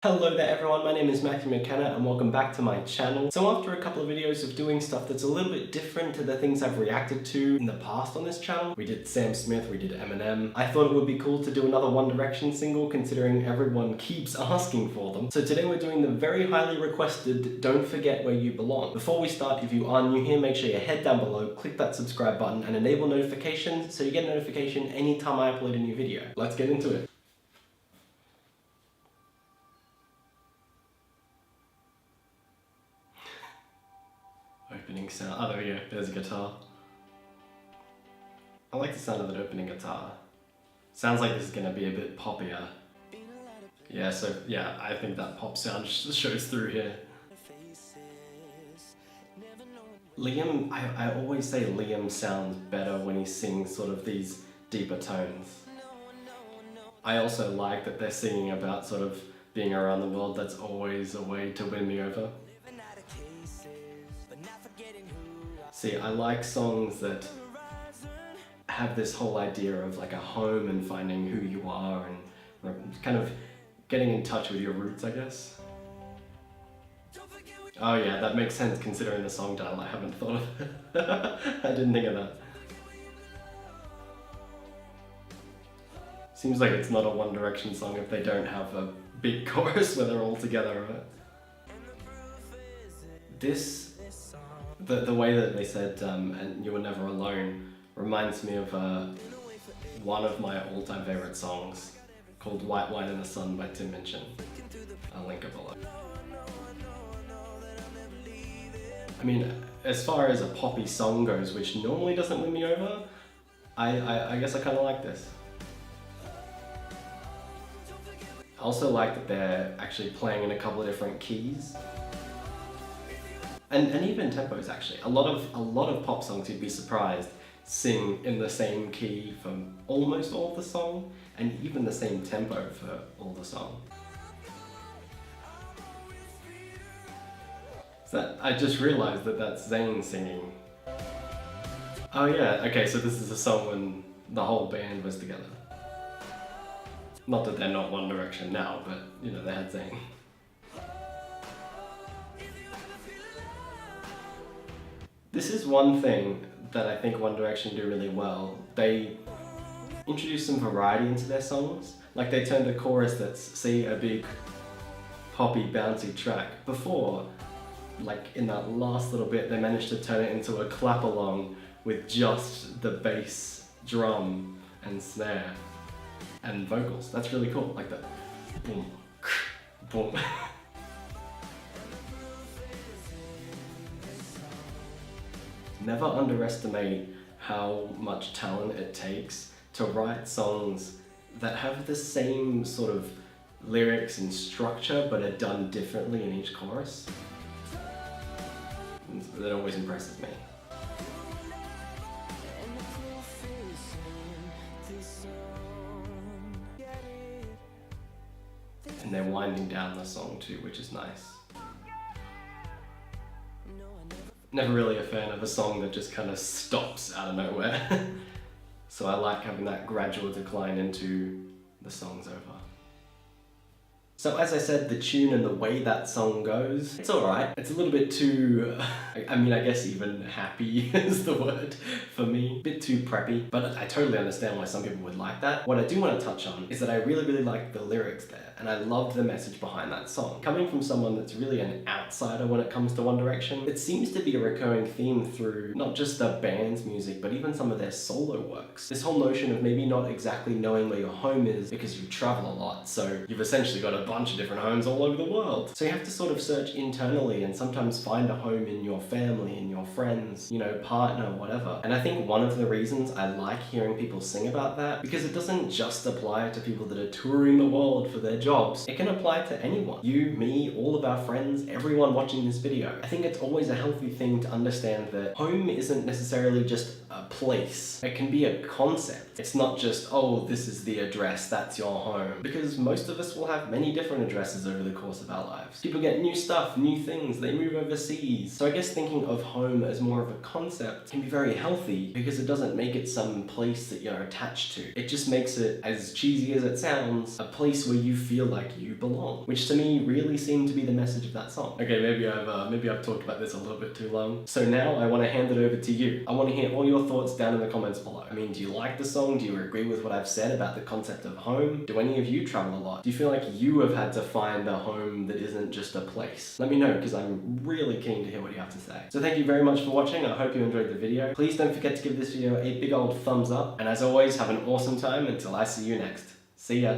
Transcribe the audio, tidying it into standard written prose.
Hello there everyone, my name is Mathew McKenna and welcome back to my channel. So after a couple of videos of doing stuff that's a little bit different to the things I've reacted to in the past on this channel, we did Sam Smith, we did Eminem, I thought it would be cool to do another One Direction single considering everyone keeps asking for them. So today we're doing the very highly requested Don't Forget Where You Belong. Before we start, if you are new here, make sure you head down below, click that subscribe button and enable notifications so you get a notification anytime I upload a new video. Let's get into it. Opening sound. Oh, there we go. There's a guitar. I like the sound of that opening guitar. Sounds like this is gonna be a bit poppier. Yeah, so yeah, I think that pop sound shows through here. Liam, I always say Liam sounds better when he sings sort of these deeper tones. I also like that they're singing about sort of being around the world. That's always a way to win me over. See, I like songs that have this whole idea of like a home and finding who you are and kind of getting in touch with your roots, I guess. Oh yeah, that makes sense considering the song title. I haven't thought of it. I didn't think of that. Seems like it's not a One Direction song if they don't have a big chorus where they're all together, right? The way that they said, and you were never alone, reminds me of one of my all-time favorite songs called White Wine in the Sun by Tim Minchin. I'll link it below. I mean, as far as a poppy song goes, which normally doesn't win me over, I guess I kind of like this. I also like that they're actually playing in a couple of different keys. And even tempos actually. A lot of pop songs, you'd be surprised, sing in the same key for almost all of the song, and even the same tempo for all the song. So I just realized that that's Zayn singing. Oh yeah, okay, so this is a song when the whole band was together. Not that they're not One Direction now, but you know, they had Zayn. This is one thing that I think One Direction do really well. They introduce some variety into their songs. Like they turned a chorus that's, see, a big poppy bouncy track. Before, like in that last little bit, they managed to turn it into a clap along with just the bass, drum, and snare, and vocals. That's really cool, like that boom, boom. Never underestimate how much talent it takes to write songs that have the same sort of lyrics and structure but are done differently in each chorus. That always impresses me. And they're winding down the song too, which is nice. Never really a fan of a song that just kind of stops out of nowhere. So I like having that gradual decline into the song's over. So as I said, the tune and the way that song goes, it's alright. It's a little bit too, I mean, I guess even happy is the word for me. A bit too preppy, but I totally understand why some people would like that. What I do want to touch on is that I really like the lyrics there, and I loved the message behind that song. Coming from someone that's really an outsider when it comes to One Direction, it seems to be a recurring theme through not just the band's music, but even some of their solo works. This whole notion of maybe not exactly knowing where your home is because you travel a lot, so you've essentially got a bunch of different homes all over the world. So you have to sort of search internally and sometimes find a home in your family, in your friends, you know, partner, whatever. And I think one of the reasons I like hearing people sing about that, because it doesn't just apply to people that are touring the world for their jobs. It can apply to anyone. You, me, all of our friends, everyone watching this video. I think it's always a healthy thing to understand that home isn't necessarily just a place. It can be a concept. It's not just, oh, this is the address, that's your home. Because most of us will have many different addresses over the course of our lives. People get new stuff, new things, they move overseas. So I guess thinking of home as more of a concept can be very healthy because it doesn't make it some place that you're attached to. It just makes it, as cheesy as it sounds, a place where you feel like you belong. Which to me really seemed to be the message of that song. Okay, maybe I've talked about this a little bit too long. So now I want to hand it over to you. I want to hear all your thoughts down in the comments below. I mean, do you like the song? Do you agree with what I've said about the concept of home? Do any of you travel a lot? Do you feel like you have had to find a home that isn't just a place? Let me know, because I'm really keen to hear what you have to say. So thank you very much for watching. I hope you enjoyed the video. Please don't forget to give this video a big old thumbs up. And as always, have an awesome time until I see you next. See ya.